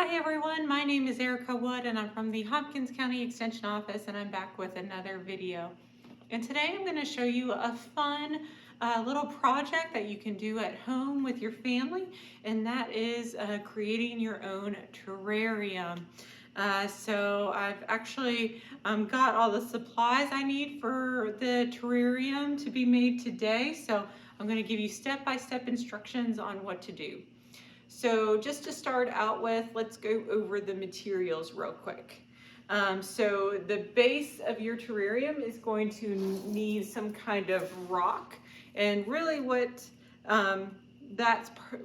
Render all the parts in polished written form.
Hi everyone, my name is Erica Wood and I'm from the Hopkins County Extension Office and I'm back with another video. And today I'm going to show you a fun little project that you can do at home with your family, and that is creating your own terrarium. So I've actually got all the supplies I need for the terrarium to be made today, so I'm going to give you step-by-step instructions on what to do. So just to start out with, let's go over the materials real quick. So the base of your terrarium is going to need some kind of rock, and really what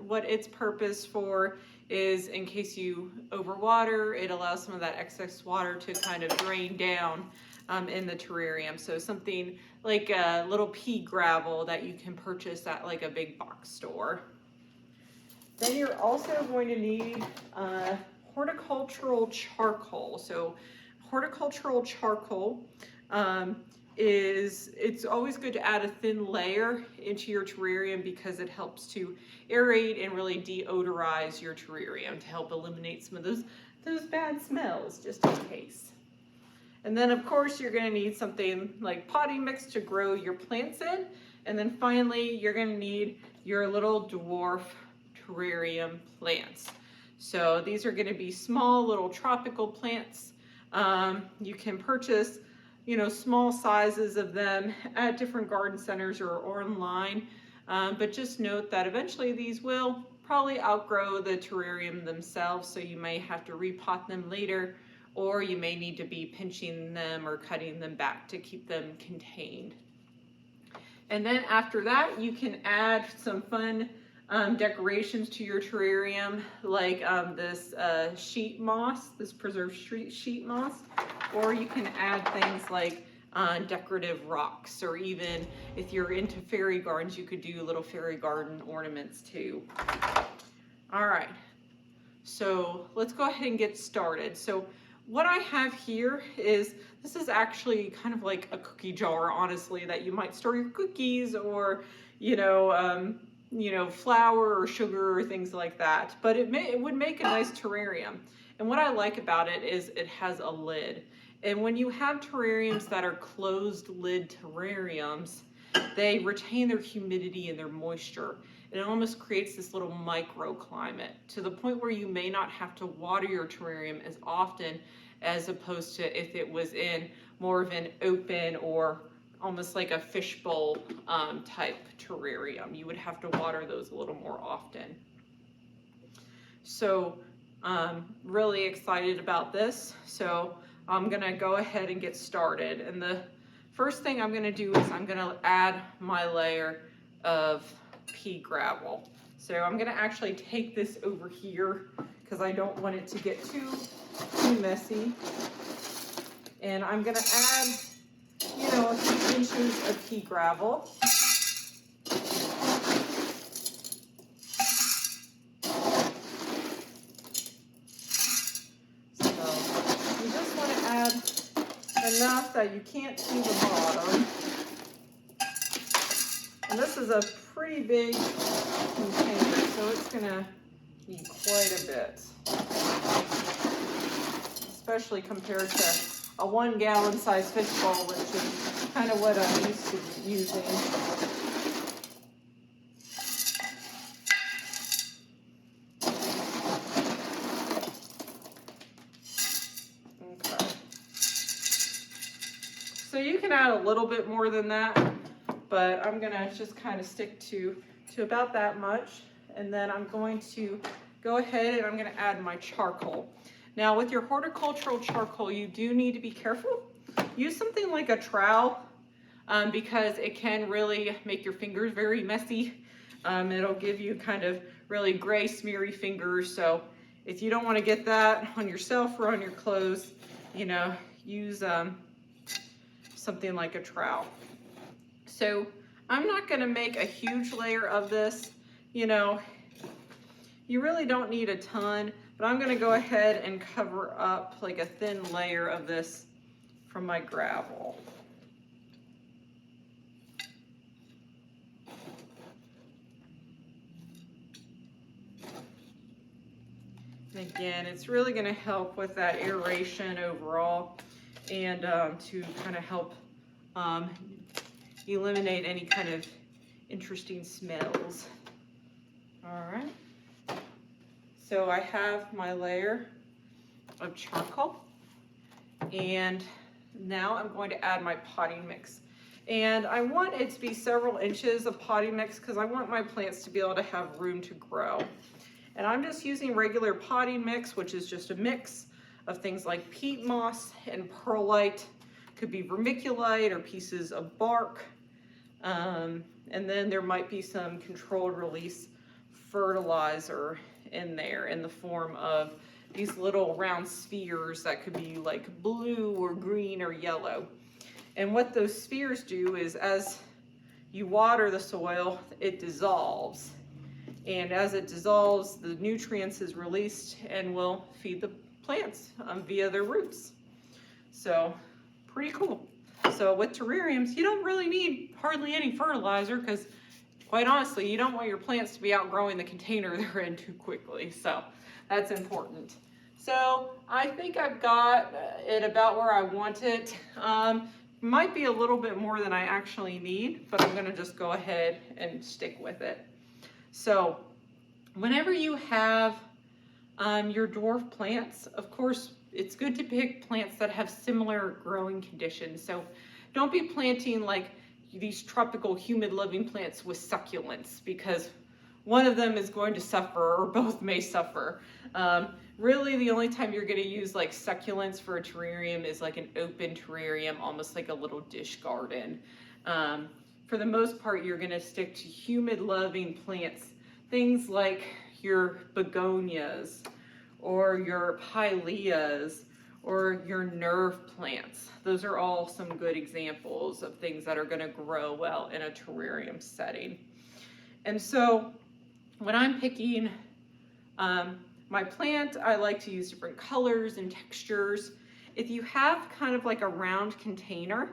what its purpose for is in case you overwater, it allows some of that excess water to kind of drain down in the terrarium. So something like a little pea gravel that you can purchase at like a big box store. Then you're also going to need horticultural charcoal. So horticultural charcoal it's always good to add a thin layer into your terrarium because it helps to aerate and really deodorize your terrarium to help eliminate some of those bad smells, just in case. And then of course you're going to need something like potting mix to grow your plants in. And then finally you're going to need your little dwarf terrarium plants. So these are going to be small little tropical plants. You can purchase, small sizes of them at different garden centers or online. But just note that eventually these will probably outgrow the terrarium themselves, so you may have to repot them later, or you may need to be pinching them or cutting them back to keep them contained. And then after that, you can add some fun decorations to your terrarium, like this sheet moss, this preserved sheet moss, or you can add things like decorative rocks, or even if you're into fairy gardens, you could do little fairy garden ornaments too. All right, so let's go ahead and get started. So what I have here is, this is actually kind of like a cookie jar, honestly, that you might store your cookies or, flour or sugar or things like that. But it would make a nice terrarium. And what I like about it is it has a lid. And when you have terrariums that are closed lid terrariums, they retain their humidity and their moisture. And it almost creates this little microclimate to the point where you may not have to water your terrarium as often as opposed to if it was in more of an open or almost like a fishbowl type terrarium. You would have to water those a little more often. So really excited about this. So I'm gonna go ahead and get started. And the first thing I'm gonna do is I'm gonna add my layer of pea gravel. So I'm gonna actually take this over here because I don't want it to get too messy. And I'm gonna add, a few inches of pea gravel. So you just want to add enough that you can't see the bottom. And this is a pretty big container, so it's gonna need quite a bit, especially compared to a 1 gallon size fishbowl, which is kind of what I'm used to using. Okay. So you can add a little bit more than that, but I'm gonna just kind of stick to about that much. And then I'm going to go ahead and I'm gonna add my charcoal. Now with your horticultural charcoal, you do need to be careful. Use something like a trowel because it can really make your fingers very messy. It'll give you kind of really gray, smeary fingers. So if you don't want to get that on yourself or on your clothes, use something like a trowel. So I'm not going to make a huge layer of this. You really don't need a ton, but I'm going to go ahead and cover up like a thin layer of this from my gravel. Again, it's really going to help with that aeration overall, and to kind of help eliminate any kind of interesting smells. All right. So I have my layer of charcoal, and now I'm going to add my potting mix. And I want it to be several inches of potting mix because I want my plants to be able to have room to grow. And I'm just using regular potting mix, which is just a mix of things like peat moss and perlite. Could be vermiculite or pieces of bark. And then there might be some controlled release fertilizer in there in the form of these little round spheres that could be like blue or green or yellow. And what those spheres do is as you water the soil, it dissolves. And as it dissolves, the nutrients is released and will feed the plants via their roots. So pretty cool. So with terrariums, you don't really need hardly any fertilizer because quite honestly, you don't want your plants to be outgrowing the container they're in too quickly. So that's important. So I think I've got it about where I want it. Might be a little bit more than I actually need, but I'm gonna just go ahead and stick with it. So whenever you have your dwarf plants, of course, it's good to pick plants that have similar growing conditions. So don't be planting like these tropical humid living plants with succulents because one of them is going to suffer or both may suffer. Really, the only time you're going to use like succulents for a terrarium is like an open terrarium, almost like a little dish garden. For the most part, you're going to stick to humid loving plants, things like your begonias or your pileas or your nerve plants. Those are all some good examples of things that are going to grow well in a terrarium setting. And so when I'm picking my plant, I like to use different colors and textures. If you have kind of like a round container,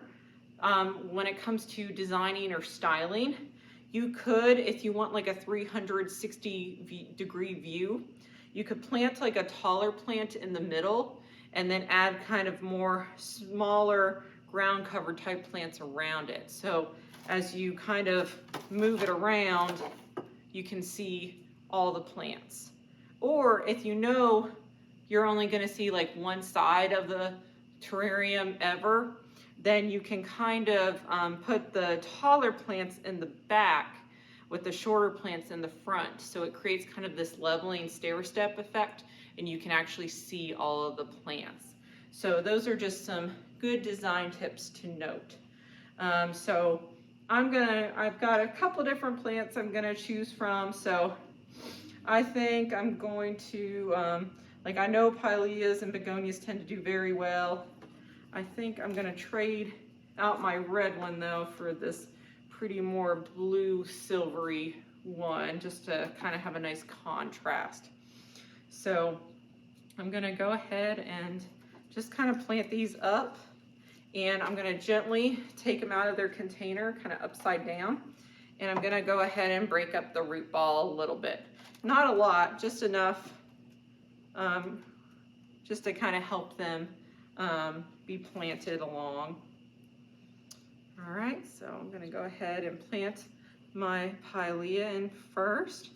when it comes to designing or styling, you could, if you want like a 360-degree view, you could plant like a taller plant in the middle and then add kind of more smaller ground cover type plants around it. So as you kind of move it around, you can see all the plants. Or if you know you're only going to see like one side of the terrarium ever, then you can kind of put the taller plants in the back with the shorter plants in the front. So it creates kind of this leveling stair-step effect, and you can actually see all of the plants. So those are just some good design tips to note. So I've got a couple different plants I'm gonna choose from. So I think I'm going to, like I know pileas and begonias tend to do very well. I think I'm gonna trade out my red one though for this pretty more blue silvery one, just to kind of have a nice contrast. So I'm gonna go ahead and just kind of plant these up, and I'm gonna gently take them out of their container, kind of upside down, and I'm gonna go ahead and break up the root ball a little bit. Not a lot, just enough, just to kind of help them be planted along. All right, so I'm gonna go ahead and plant my pilea in first,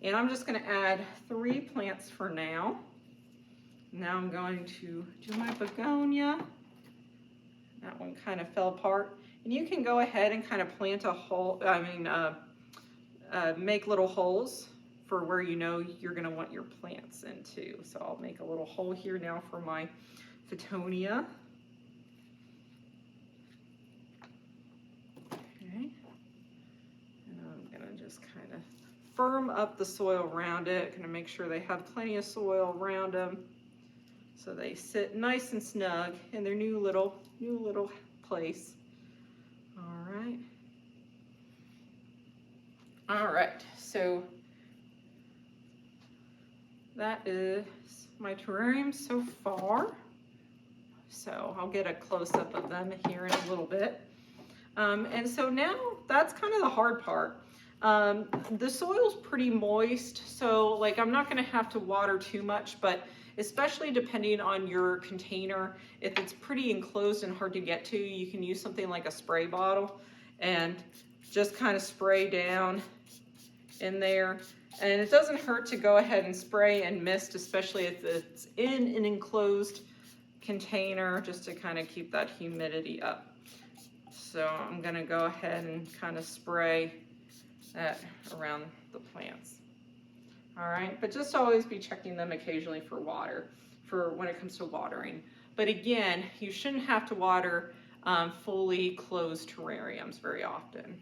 and I'm just gonna add 3 plants for now. Now I'm going to do my begonia. That one kind of fell apart. And you can go ahead and kind of plant a hole, make little holes for where you know you're gonna want your plants into. So I'll make a little hole here now for my Fittonia. Okay. And I'm gonna just kind of firm up the soil around it. Gonna make sure they have plenty of soil around them so they sit nice and snug in their new little place. All right, so that is my terrarium so far. So I'll get a close-up of them here in a little bit. And so now that's kind of the hard part. The soil's pretty moist, so like I'm not gonna have to water too much, but especially depending on your container, if it's pretty enclosed and hard to get to, you can use something like a spray bottle and just kind of spray down in there. And it doesn't hurt to go ahead and spray and mist, especially if it's in an enclosed container, just to kind of keep that humidity up. So I'm gonna go ahead and kind of spray that around the plants. All right, but just always be checking them occasionally for water, for when it comes to watering. But again, you shouldn't have to water fully closed terrariums very often.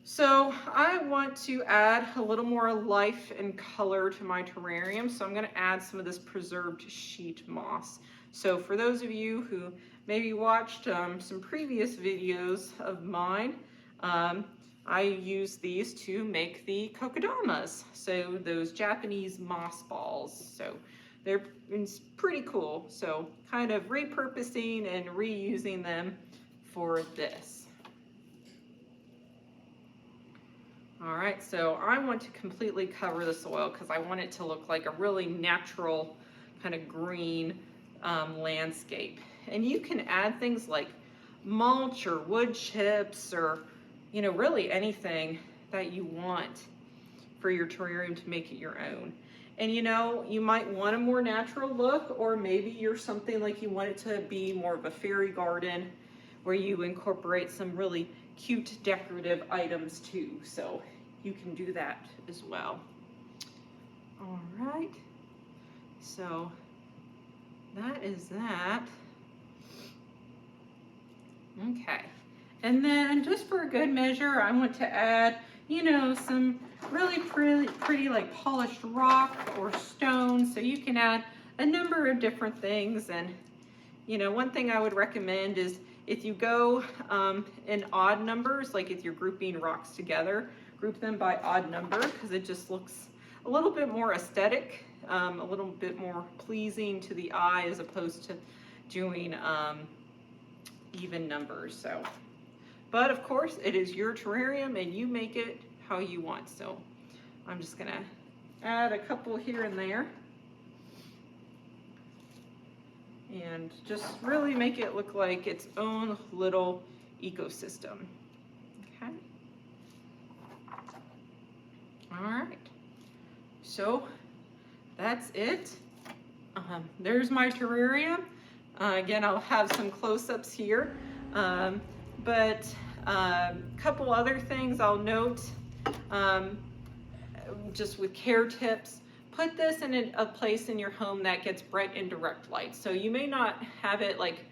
So I want to add a little more life and color to my terrarium, so I'm going to add some of this preserved sheet moss. So for those of you who maybe watched some previous videos of mine, I use these to make the kokodamas, so those Japanese moss balls. So it's pretty cool. So kind of repurposing and reusing them for this. All right, so I want to completely cover the soil because I want it to look like a really natural kind of green landscape. And you can add things like mulch or wood chips or, you know, really anything that you want for your terrarium to make it your own. And you know, you might want a more natural look, or maybe you're something like you want it to be more of a fairy garden where you incorporate some really cute decorative items too. So you can do that as well. All right, so that is that. Okay, and then just for a good measure, I want to add, you know, some really pretty like polished rock or stone. So you can add a number of different things. And you know, one thing I would recommend is if you go in odd numbers, like if you're grouping rocks together, group them by odd number, because it just looks a little bit more aesthetic, a little bit more pleasing to the eye as opposed to doing even numbers. So, but of course it is your terrarium and you make it how you want. So I'm just gonna add a couple here and there and just really make it look like its own little ecosystem. Okay. All right, so that's it. There's my terrarium. Again, I'll have some close-ups here, but a couple other things I'll note, just with care tips. Put this in a place in your home that gets bright and direct light. So you may not have it like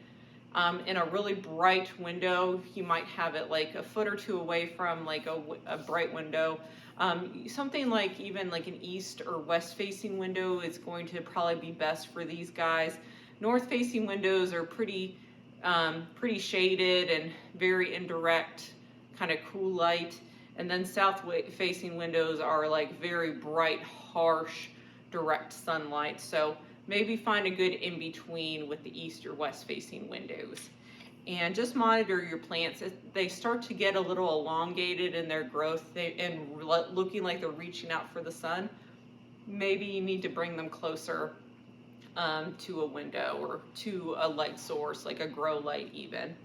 in a really bright window. You might have it like a foot or two away from like a bright window. Something like even like an east or west facing window is going to probably be best for these guys. North facing windows are pretty shaded and very indirect, kind of cool light. And then south facing windows are like very bright, harsh, direct sunlight. So maybe find a good in between with the east or west facing windows. And just monitor your plants. If they start to get a little elongated in their growth and looking like they're reaching out for the sun, maybe you need to bring them closer to a window or to a light source, like a grow light even.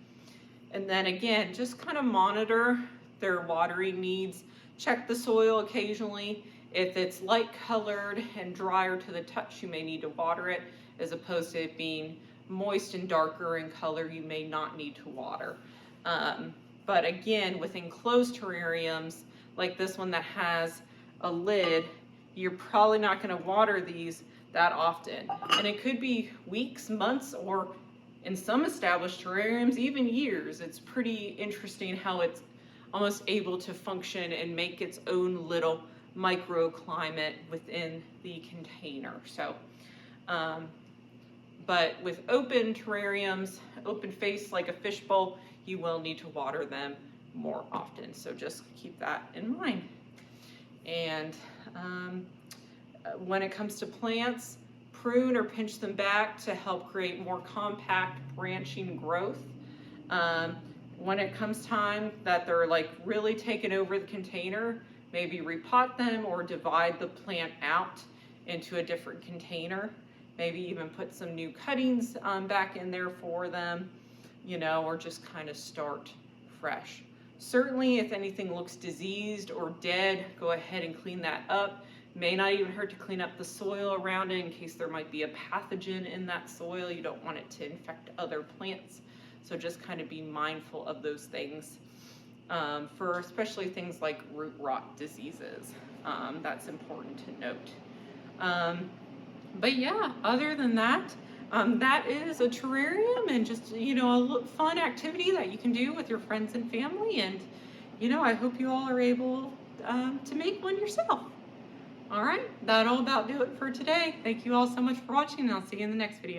And then again, just kind of monitor their watering needs. Check the soil occasionally. If it's light colored and drier to the touch, you may need to water it, as opposed to it being moist and darker in color, you may not need to water. But again, with enclosed terrariums, like this one that has a lid, you're probably not going to water these that often. And it could be weeks, months, or in some established terrariums, even years. It's pretty interesting how it's almost able to function and make its own little microclimate within the container. So, but with open terrariums, open face like a fishbowl, you will need to water them more often. So just keep that in mind. And when it comes to plants, prune or pinch them back to help create more compact branching growth. When it comes time that they're like really taking over the container, maybe repot them or divide the plant out into a different container. Maybe even put some new cuttings back in there for them, you know, or just kind of start fresh. Certainly if anything looks diseased or dead, go ahead and clean that up. May not even hurt to clean up the soil around it in case there might be a pathogen in that soil. You don't want it to infect other plants. So just kind of be mindful of those things for especially things like root rot diseases. That's important to note. But yeah, other than that, that is a terrarium and just, you know, a fun activity that you can do with your friends and family. And, you know, I hope you all are able to make one yourself. All right, that'll about do it for today. Thank you all so much for watching, and I'll see you in the next video.